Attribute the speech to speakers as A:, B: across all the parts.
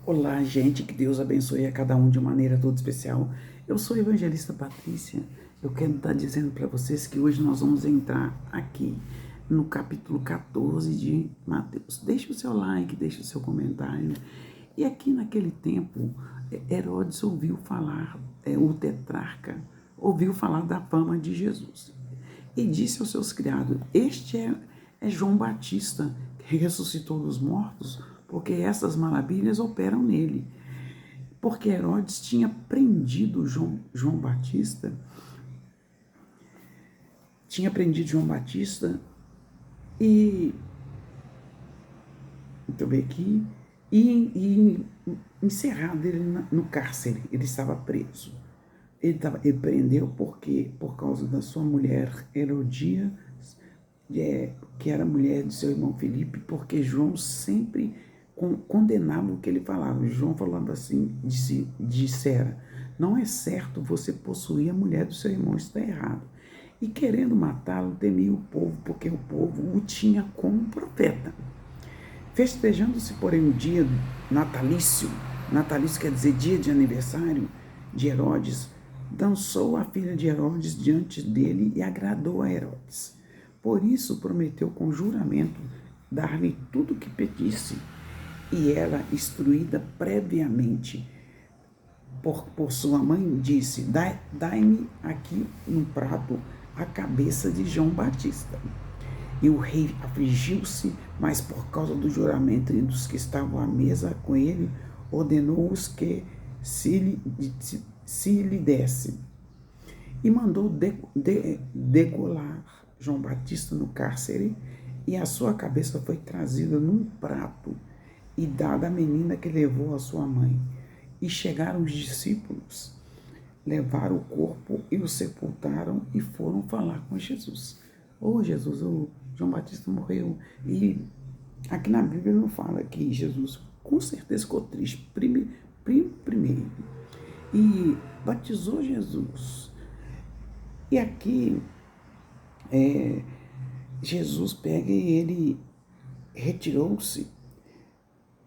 A: Olá, gente, que Deus abençoe a cada um de uma maneira toda especial. Eu sou a evangelista Patrícia. Eu quero estar dizendo para vocês que hoje nós vamos entrar aqui no capítulo 14 de Mateus. Deixe o seu like, deixe o seu comentário. E aqui naquele tempo, Herodes ouviu falar, o tetrarca, ouviu falar da fama de Jesus. E disse aos seus criados: Este é João Batista, que ressuscitou dos mortos, porque essas maravilhas operam nele. Porque Herodes tinha prendido João Batista, e, deixa eu ver aqui, e encerrado ele no cárcere. Ele estava preso. Ele prendeu por causa da sua mulher Herodia, que era mulher de seu irmão Filipe, porque João sempre condenava o que ele falava. João falava assim, dissera: não é certo você possuir a mulher do seu irmão, está errado. E querendo matá-lo, temia o povo, porque o povo o tinha como profeta. Festejando-se, porém, o dia natalício quer dizer dia de aniversário de Herodes, dançou a filha de Herodes diante dele e agradou a Herodes. Por isso prometeu com juramento dar-lhe tudo o que pedisse, e ela, instruída previamente por sua mãe, disse: Dai-me aqui um prato a cabeça de João Batista. E o rei afligiu-se, mas por causa do juramento e dos que estavam à mesa com ele, ordenou-os que se lhe desse. E mandou degolar João Batista no cárcere, e a sua cabeça foi trazida num prato e dada à menina, que levou a sua mãe. E chegaram os discípulos, levaram o corpo e o sepultaram e foram falar com Jesus. Jesus, o João Batista morreu. E aqui na Bíblia não fala que Jesus com certeza ficou triste primeiro e batizou Jesus. E aqui Jesus pega e ele retirou-se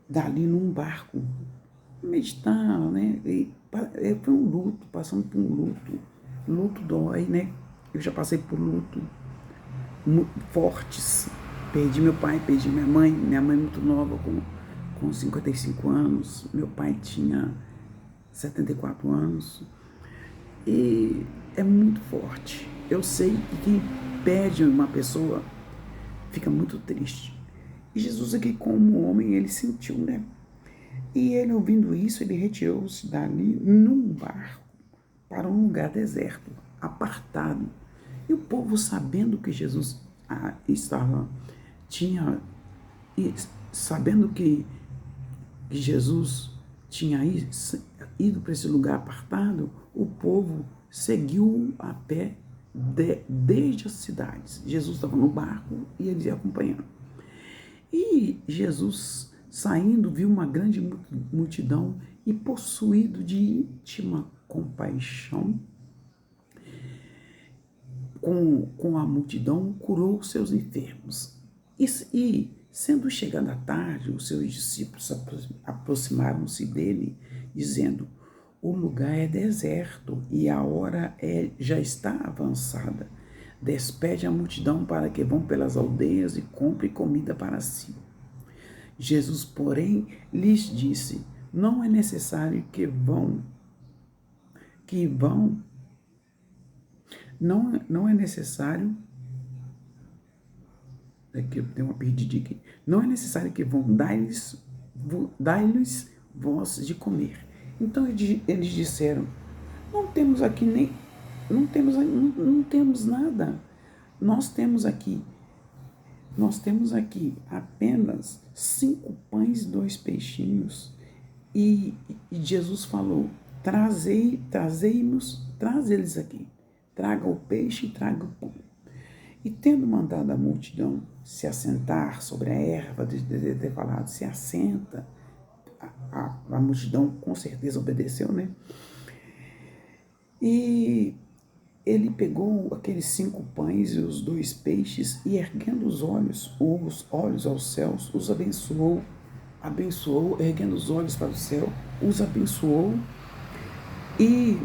A: dali num barco, meditar, né? E foi um luto, passando por um luto. Luto dói, né? Eu já passei por luto fortes. Perdi meu pai, perdi minha mãe muito nova, com 55 anos. Meu pai tinha 74 anos. E é muito forte. Eu sei que quem perde uma pessoa fica muito triste. E Jesus aqui, como homem, ele sentiu, né? E ele, ouvindo isso, ele retirou-se dali num barco para um lugar deserto, apartado. E o povo, sabendo que Jesus sabendo que Jesus tinha ido para esse lugar apartado, o povo seguiu a pé desde as cidades. Jesus estava no barco e eles iam acompanhando. E Jesus, saindo, viu uma grande multidão e, possuído de íntima compaixão com a multidão, curou os seus enfermos. E sendo chegada a tarde, os seus discípulos aproximaram-se dele, dizendo: o lugar é deserto e a hora já está avançada. Despede a multidão para que vão pelas aldeias e compre comida para si. Jesus, porém, lhes disse: não é necessário que vão, não é necessário, aqui tem uma perdidinha aqui, não é necessário que vão, dai-lhes vós de comer. Então eles disseram: não temos nada, nós temos aqui apenas 5 pães e 2 peixinhos. E Jesus falou: traz eles aqui, traga o peixe e traga o pão. E tendo mandado a multidão se assentar sobre a erva, de ter falado, se assenta, a multidão com certeza obedeceu, né? E ele pegou aqueles 5 pães e os 2 peixes e, erguendo os olhos aos céus, os abençoou abençoou, erguendo os olhos para o céu, os abençoou e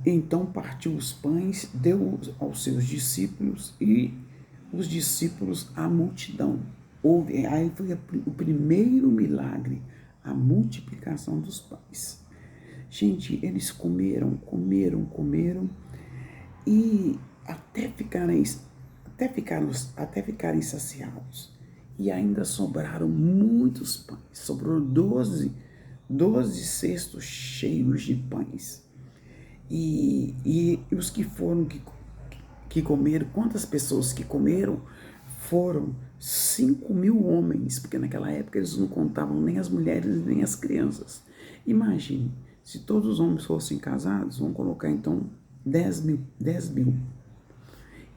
A: então partiu os pães, deu aos seus discípulos e os discípulos à multidão. Aí foi o primeiro milagre, a multiplicação dos pães. Gente, eles comeram e até ficarem saciados. E ainda sobraram muitos pães. Sobrou 12 cestos cheios de pães. E os que foram que comeram, quantas pessoas que comeram? Foram 5.000 homens, porque naquela época eles não contavam nem as mulheres nem as crianças. Imagine, se todos os homens fossem casados, vamos colocar então 10.000.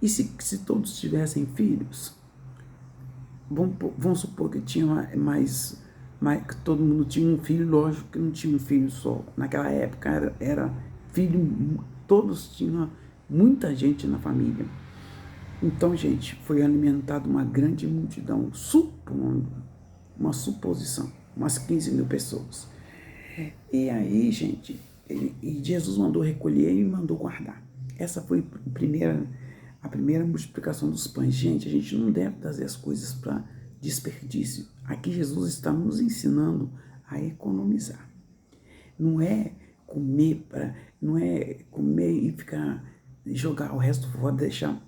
A: E se todos tivessem filhos, vamos supor que tinha que todo mundo tinha um filho, lógico que não tinha um filho só. Naquela época era filho, todos tinham muita gente na família. Então, gente, foi alimentada uma grande multidão, supondo, uma suposição, umas 15.000 pessoas. E aí, gente, e Jesus mandou recolher e mandou guardar. Essa foi a primeira multiplicação dos pães. Gente, a gente não deve trazer as coisas para desperdício. Aqui Jesus está nos ensinando a economizar. Não é comer e ficar, jogar o resto fora, deixar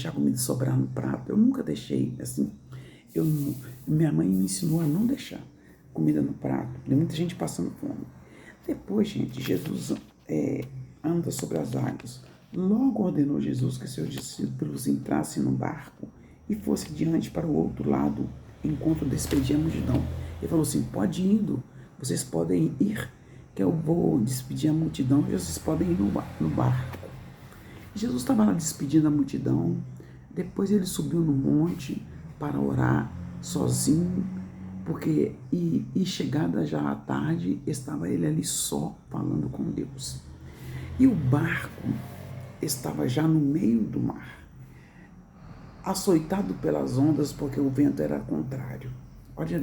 A: a comida sobrar no prato. Eu nunca deixei, assim, minha mãe me ensinou a não deixar comida no prato. Tem muita gente passando fome. Depois, gente, Jesus anda sobre as águas. Logo ordenou Jesus que seus discípulos entrassem no barco e fossem diante para o outro lado, enquanto despedia a multidão. Ele falou assim, pode ir indo, vocês podem ir, que eu vou despedir a multidão e vocês podem ir no barco. Jesus estava lá despedindo a multidão, depois ele subiu no monte para orar sozinho, porque chegada já à tarde, estava ele ali só falando com Deus. E o barco estava já no meio do mar, açoitado pelas ondas, porque o vento era contrário. Olha,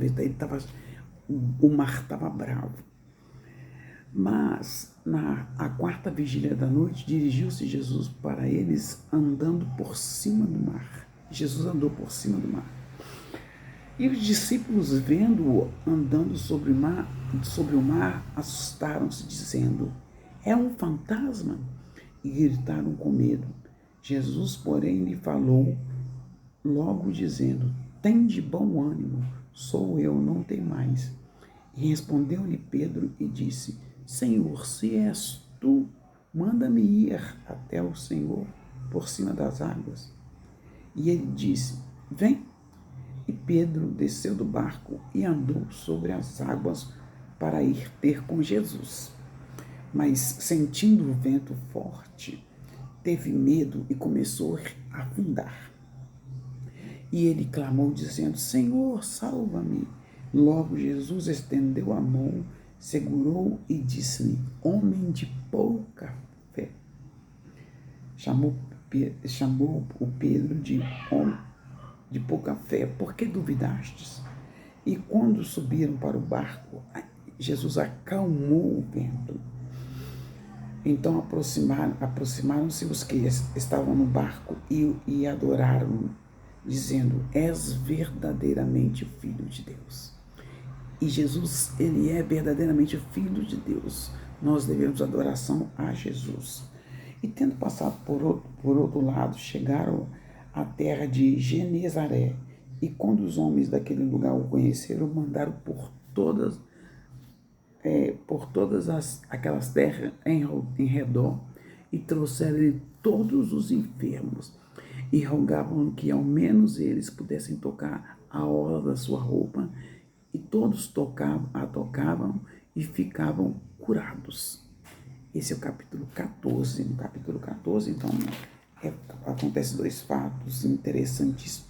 A: o mar estava bravo. Mas, na quarta vigília da noite, dirigiu-se Jesus para eles andando por cima do mar. Jesus andou por cima do mar. E os discípulos, vendo-o andando sobre o mar, assustaram-se, dizendo, é um fantasma, e gritaram com medo. Jesus, porém, lhe falou, logo dizendo, tem de bom ânimo, sou eu, não tem mais. E respondeu-lhe Pedro e disse, Senhor, se és tu, manda-me ir até o Senhor por cima das águas. E ele disse, vem. E Pedro desceu do barco e andou sobre as águas para ir ter com Jesus. Mas, sentindo o vento forte, teve medo e começou a afundar. E ele clamou, dizendo, Senhor, salva-me. Logo Jesus estendeu a mão, segurou e disse-lhe, homem de pouca fé. Chamou o Pedro de homem de pouca fé, por que duvidastes? E quando subiram para o barco, Jesus acalmou o vento. Então aproximaram-se os que estavam no barco e adoraram, dizendo, és verdadeiramente o Filho de Deus. E Jesus, ele é verdadeiramente o Filho de Deus. Nós devemos adoração a Jesus. E tendo passado por outro lado, chegaram à terra de Genezaré. E quando os homens daquele lugar o conheceram, mandaram por todas aquelas terras em redor e trouxeram todos os enfermos e rogavam que ao menos eles pudessem tocar a orla da sua roupa, e todos tocavam e ficavam curados. Esse é o capítulo 14. No capítulo 14, então, acontece dois fatos interessantes.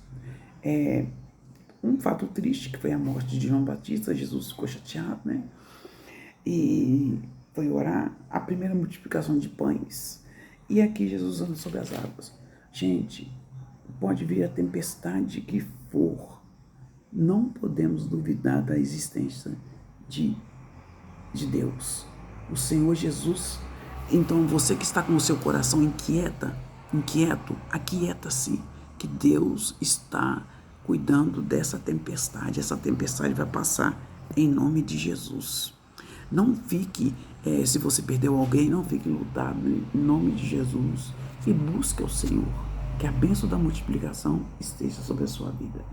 A: Um fato triste, que foi a morte de João Batista. Jesus ficou chateado, né? E foi orar, a primeira multiplicação de pães. E aqui Jesus anda sobre as águas. Gente, pode vir a tempestade que for, não podemos duvidar da existência de Deus. O Senhor Jesus. Então, você que está com o seu coração inquieto, aquieta-se, que Deus está cuidando dessa tempestade. Essa tempestade vai passar em nome de Jesus. Não fique, se você perdeu alguém, não fique lutado em nome de Jesus e busque o Senhor. Que a bênção da multiplicação esteja sobre a sua vida.